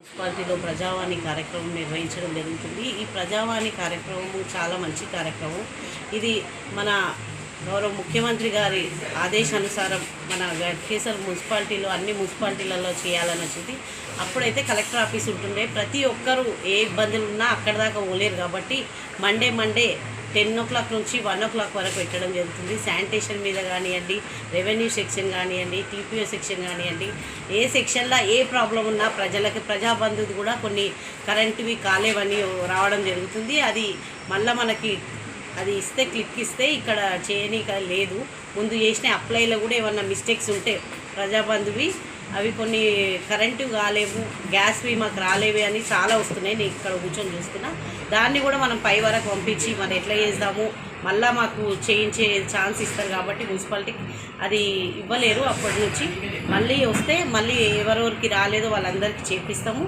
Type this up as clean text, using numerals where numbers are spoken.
మున్సిపాలిటీలో ప్రజావాణి కార్యక్రమం నిర్వహించడం జరుగుతుంది. ఈ ప్రజావాణి కార్యక్రమం చాలా మంచి కార్యక్రమం. ఇది మన గౌరవ ముఖ్యమంత్రి గారి ఆదేశానుసారం మన గట్కేసర్ మున్సిపాలిటీలో అన్ని మున్సిపాలిటీలలో చేయాలని వచ్చింది. అప్పుడైతే కలెక్టర్ ఆఫీస్ ఉంటుండే, ప్రతి ఒక్కరూ ఏ ఇబ్బందులు ఉన్నా అక్కడ దాకా పోలేరు కాబట్టి మండే 10 o'clock నుంచి 1 o'clock వరకు పెట్టడం జరుగుతుంది. శానిటేషన్ మీద కానివ్వండి, రెవెన్యూ సెక్షన్ కానివ్వండి, టీపీఓ సెక్షన్ కానివ్వండి, ఏ సెక్షన్లో ఏ ప్రాబ్లం ఉన్నా ప్రజలకి ప్రజాబంధుది కూడా కొన్ని కరెంటువి కాలేవని రావడం జరుగుతుంది. అది మళ్ళీ మనకి అది ఇస్తే క్లిక్ ఇస్తే ఇక్కడ చేయనీక లేదు. ముందు చేసిన అప్లైలో కూడా ఏమన్నా మిస్టేక్స్ ఉంటే ప్రజాబంధువి అవి కొన్ని కరెంటు కాలేవు, గ్యాస్వి మాకు రాలేవి అని చాలా వస్తున్నాయి. నేను ఇక్కడ కూర్చొని చూస్తున్నా. దాన్ని కూడా మనం పై వరకు పంపించి మనం ఎట్లా చేద్దాము, మళ్ళీ మాకు చేయించే ఛాన్స్ ఇస్తారు కాబట్టి మున్సిపాలిటీకి అది ఇవ్వలేరు. అప్పటి నుంచి మళ్ళీ వస్తే మళ్ళీ ఎవరెవరికి రాలేదో వాళ్ళందరికీ చేపిస్తాము.